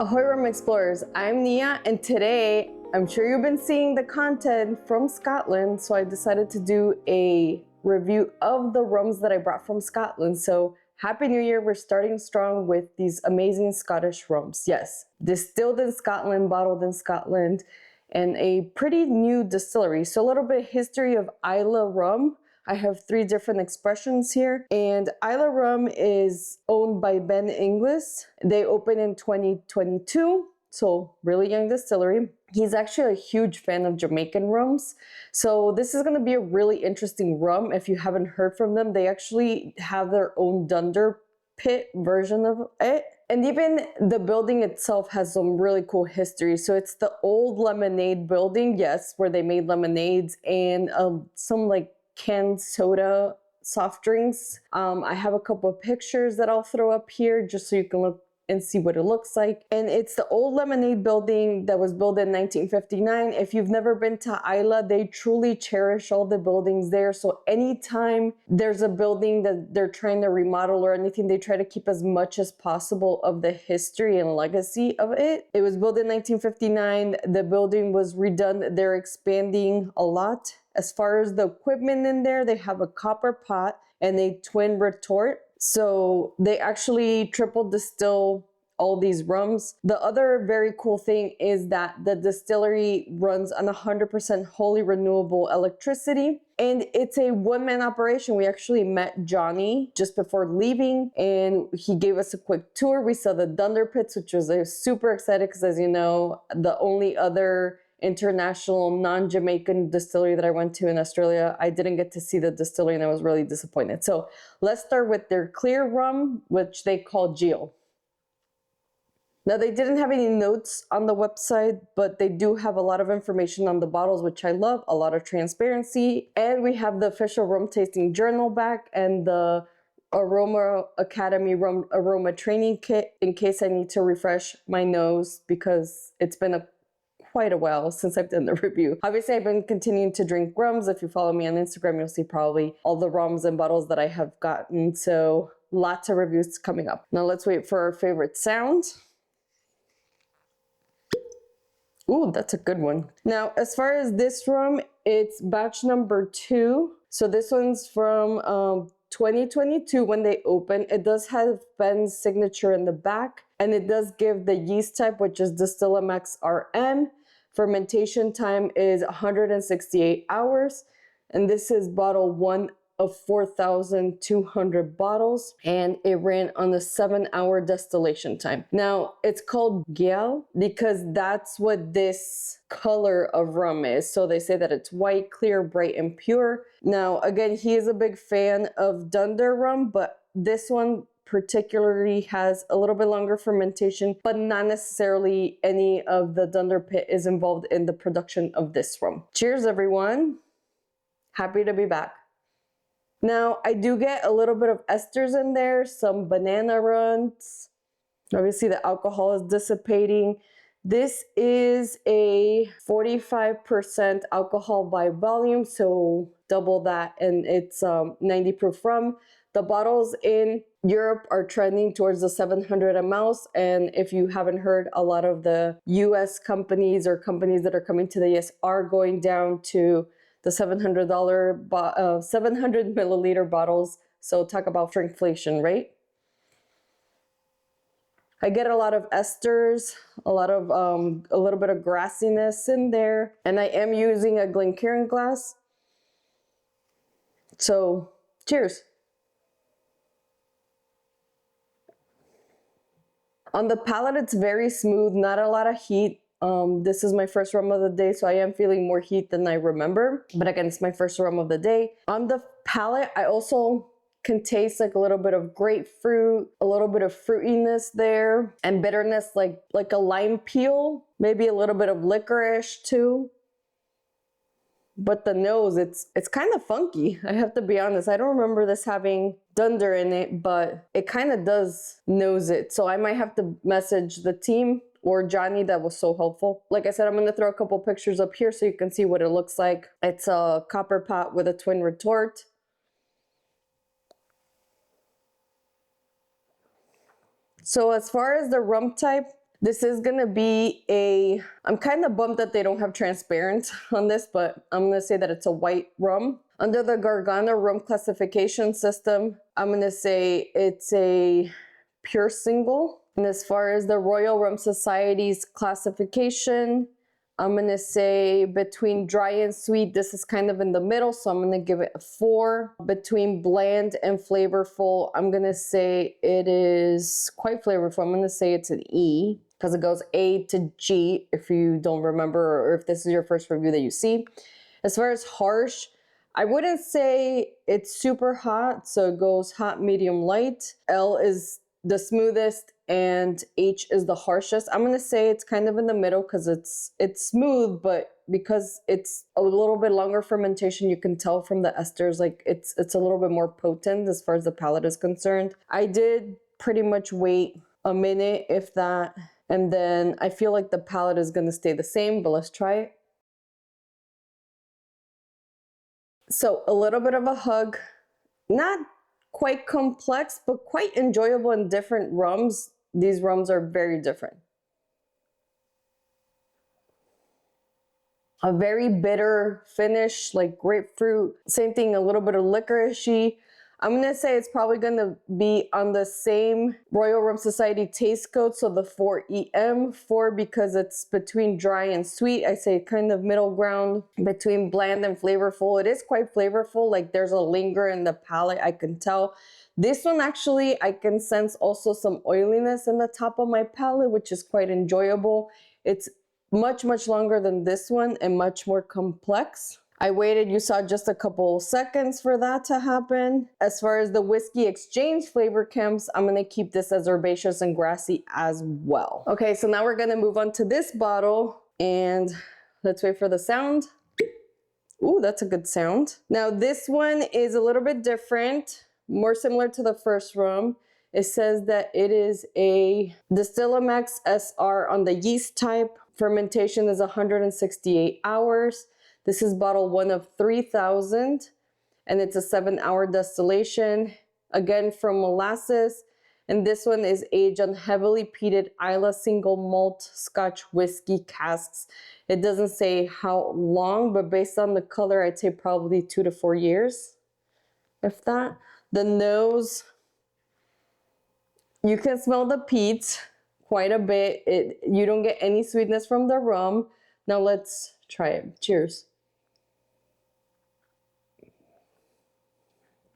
Ahoy Rum Explorers, I'm Nia, and today I'm sure you've been seeing the content from Scotland, so I decided to do a review of the rums that I brought from Scotland. So Happy New Year, we're starting strong with these amazing Scottish rums. Yes, distilled in Scotland, bottled in Scotland, and a pretty new distillery. So a little bit of history of Islay Rum. I have 3 different expressions here, and Islay Rum is owned by Ben Inglis. They opened in 2022, so really young distillery. He's actually a huge fan of Jamaican rums, so this is going to be a really interesting rum. If you haven't heard from them, they actually have their own Dunder pit version of it. And even the building itself has some really cool history. So it's the old lemonade building, yes, where they made lemonades and some like canned soda soft drinks. I have a couple of pictures that I'll throw up here just so you can look and see what it looks like. And it's the old lemonade building that was built in 1959. If you've never been to Islay, they truly cherish all the buildings there. So anytime there's a building that they're trying to remodel or anything, they try to keep as much as possible of the history and legacy of it. It was built in 1959. The building was redone. They're expanding a lot. As far as the equipment in there, they have a copper pot and a twin retort. So they actually triple distill all these rums. The other very cool thing is that the distillery runs on 100% wholly renewable electricity. And it's a one-man operation. We actually met Johnny just before leaving and he gave us a quick tour. We saw the Dunder pits, which was super excited because, as you know, the only other international non-Jamaican distillery that I went to in Australia, I didn't get to see the distillery and I was really disappointed. So let's start with their clear rum, which they call Geal. Now they didn't have any notes on the website, but they do have a lot of information on the bottles, which I love, a lot of transparency. And we have the official rum tasting journal back and the Aroma Academy rum aroma training kit in case I need to refresh my nose because it's been quite a while since I've done the review. Obviously, I've been continuing to drink rums. If you follow me on Instagram, you'll see probably all the rums and bottles that I have gotten. So lots of reviews coming up. Now let's wait for our favorite sound. Ooh, that's a good one. Now, as far as this rum, it's batch number 2. So this one's from 2022 when they opened. It does have Ben's signature in the back, and it does give the yeast type, which is Distillamex RM. Fermentation time is 168 hours, and this is bottle 1 of 4,200 bottles, and it ran on a 7-hour distillation time. Now, it's called Geal because that's what this color of rum is. So they say that it's white, clear, bright, and pure. Now, again, he is a big fan of Dunder rum, but this one particularly has a little bit longer fermentation, but not necessarily any of the Dunder pit is involved in the production of this rum. Cheers, everyone. Happy to be back. Now, I do get a little bit of esters in there, some banana runs. Obviously, the alcohol is dissipating. This is a 45% alcohol by volume, so double that, and it's 90 proof rum. The bottles in Europe are trending towards the 700 mLs, and if you haven't heard, a lot of the US companies or companies that are coming to the US are going down to the $700 700 milliliter bottles. So talk about shrinkflation, right? I get a lot of esters, a little bit of grassiness in there, and I am using a Glencairn glass. So cheers. On the palate, it's very smooth, not a lot of heat. This is my first rum of the day, so I am feeling more heat than I remember. But again, it's my first rum of the day. On the palate, I also can taste like a little bit of grapefruit, a little bit of fruitiness there, and bitterness like a lime peel, maybe a little bit of licorice too. But the nose, it's kind of funky, I have to be honest. I don't remember this having Dunder in it, but it kind of does nose it. So I might have to message the team or Johnny, that was so helpful. Like I said, I'm going to throw a couple pictures up here so you can see what it looks like. It's a copper pot with a twin retort. So as far as the rum type, This is gonna be a, I'm kind of bummed that they don't have transparent on this, but I'm gonna say that it's a white rum. Under the Gargano rum classification system, I'm gonna say it's a pure single. And as far as the Royal Rum Society's classification, I'm gonna say between dry and sweet, this is kind of in the middle, so I'm gonna give it a 4. Between bland and flavorful, I'm gonna say it is quite flavorful. I'm gonna say it's an E, because it goes A to G if you don't remember, or if this is your first review that you see. As far as harsh, I wouldn't say it's super hot, so it goes hot, medium, light. L is the smoothest and H is the harshest. I'm gonna say it's kind of in the middle because it's smooth, but because it's a little bit longer fermentation, you can tell from the esters, like it's a little bit more potent as far as the palate is concerned. I did pretty much wait a minute, if that, and then I feel like the palate is gonna stay the same, but let's try it. So a little bit of a hug, not quite complex, but quite enjoyable in different rums. These rums are very different. A very bitter finish, like grapefruit. Same thing, a little bit of licoricey. I'm gonna say it's probably gonna be on the same Royal Rum Society taste code, so the 4EM, 4 because it's between dry and sweet. I say kind of middle ground between bland and flavorful. It is quite flavorful, like there's a linger in the palate, I can tell. This one actually, I can sense also some oiliness in the top of my palate, which is quite enjoyable. It's much, much longer than this one and much more complex. I waited, you saw, just a couple seconds for that to happen. As far as the whiskey exchange flavor camps, I'm gonna keep this as herbaceous and grassy as well. Okay, so now we're gonna move on to this bottle and let's wait for the sound. Ooh, that's a good sound. Now this one is a little bit different, more similar to the first rum. It says that it is a Distillamex SR on the yeast type. Fermentation is 168 hours. This is bottle 1 of 3,000, and it's a 7-hour distillation, again from molasses. And this one is aged on heavily peated Islay single malt Scotch whiskey casks. It doesn't say how long, but based on the color, I'd say probably 2 to 4 years, if that. The nose, you can smell the peat quite a bit. You don't get any sweetness from the rum. Now let's try it. Cheers.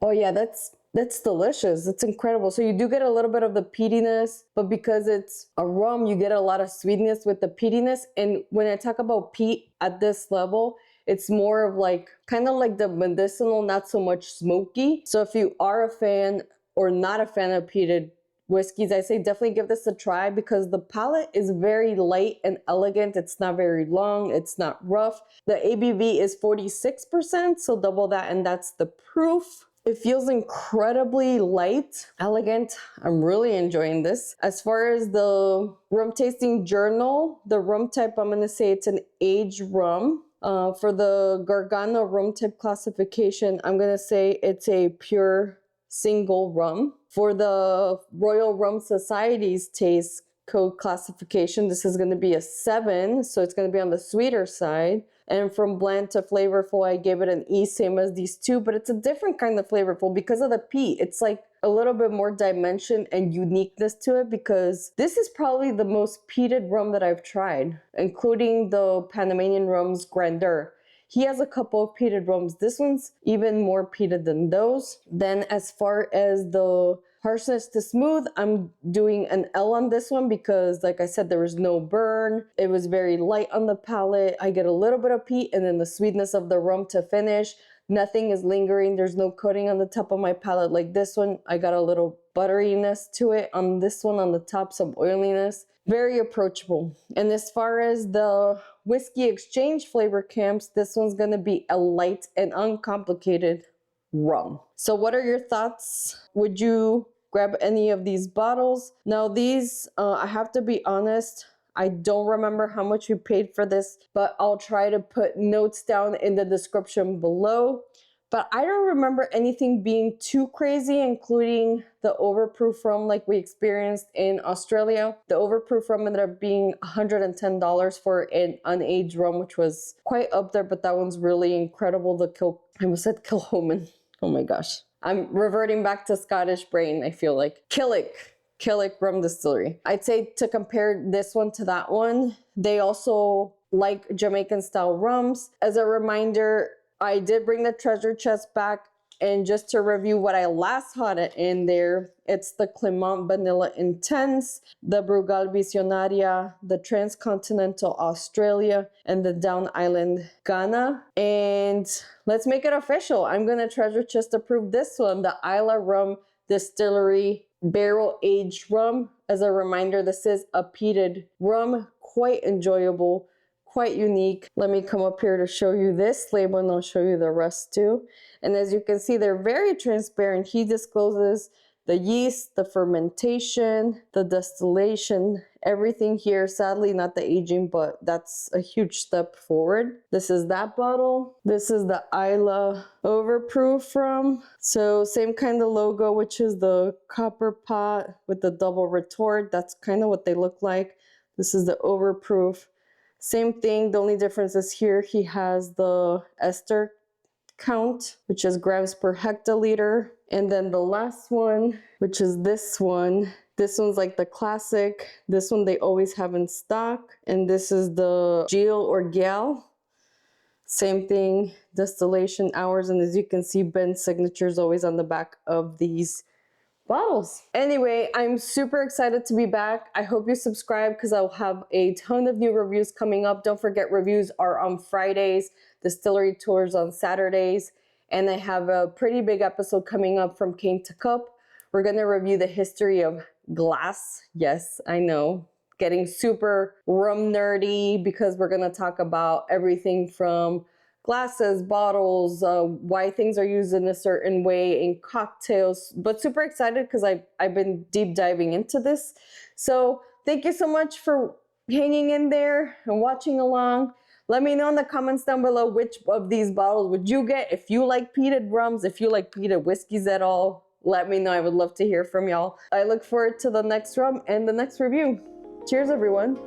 Oh yeah, that's delicious. It's incredible. So you do get a little bit of the peatiness, but because it's a rum, you get a lot of sweetness with the peatiness. And when I talk about peat at this level, it's more of like, kind of like the medicinal, not so much smoky. So if you are a fan or not a fan of peated whiskeys, I say definitely give this a try because the palate is very light and elegant. It's not very long. It's not rough. The ABV is 46%, so double that, and that's the proof. It feels incredibly light, elegant. I'm really enjoying this. As far as the rum tasting journal, the rum type, I'm gonna say it's an aged rum. For the Gargano rum type classification, I'm gonna say it's a pure single rum. For the Royal Rum Society's taste code classification, this is going to be a 7, so it's going to be on the sweeter side. And from bland to flavorful, I gave it an E, same as these two, but it's a different kind of flavorful because of the peat. It's like a little bit more dimension and uniqueness to it because this is probably the most peated rum that I've tried, including the Panamanian rum's Grandeur. He has a couple of peated rums. This one's even more peated than those. Then as far as the harshness to smooth, I'm doing an L on this one because, like I said, there was no burn. It was very light on the palate. I get a little bit of peat and then the sweetness of the rum to finish. Nothing is lingering. There's no coating on the top of my palate like this one. I got a little butteriness to it. On this one, on the top, some oiliness. Very approachable. And as far as the whiskey exchange flavor camps, this one's going to be a light and uncomplicated rum. So what are your thoughts? Would you grab any of these bottles? Now these, I have to be honest, I don't remember how much we paid for this, but I'll try to put notes down in the description below. but I don't remember anything being too crazy, including the Overproof rum like we experienced in Australia. The Overproof rum ended up being $110 for an unaged rum, which was quite up there, but that one's really incredible. I almost said Kilchoman. Oh my gosh. I'm reverting back to Scottish brain, I feel like. Killick Rum Distillery. I'd say to compare this one to that one, they also like Jamaican style rums. As a reminder, I did bring the treasure chest back, and just to review what I last had it in there, it's the Clement Vanilla Intense, the Brugal Visionaria, the Transcontinental Australia, and the Down Island Ghana. And let's make it official. I'm gonna treasure chest approve this one, the Islay Rum Distillery Barrel Aged Rum. As a reminder, this is a peated rum, quite enjoyable, quite unique. Let me come up here to show you this label, and I'll show you the rest too. And as you can see, they're very transparent. He discloses the yeast, the fermentation, the distillation, everything here. Sadly, not the aging, but that's a huge step forward. This is that bottle. This is the Islay Overproof rum. So same kind of logo, which is the copper pot with the double retort. That's kind of what they look like. This is the Overproof. Same thing, the only difference is here he has the ester count, which is grams per hectoliter. And then the last one, which is this one. This one's like the classic. This one they always have in stock. And this is the Geal or Geal. Same thing, distillation hours. And as you can see, Ben's signature is always on the back of these bottles. Anyway, I'm super excited to be back. I hope you subscribe because I'll have a ton of new reviews coming up. Don't forget, reviews are on Fridays, distillery tours on Saturdays, and I have a pretty big episode coming up from Cane to Cup. We're gonna review the history of glass. Yes, I know, getting super rum nerdy because we're gonna talk about everything from glasses, bottles, why things are used in a certain way in cocktails, but super excited because I've been deep diving into this. So thank you so much for hanging in there and watching along. Let me know in the comments down below which of these bottles would you get. If you like peated rums, if you like peated whiskeys at all, let me know. I would love to hear from y'all. I look forward to the next rum and the next review. Cheers, everyone.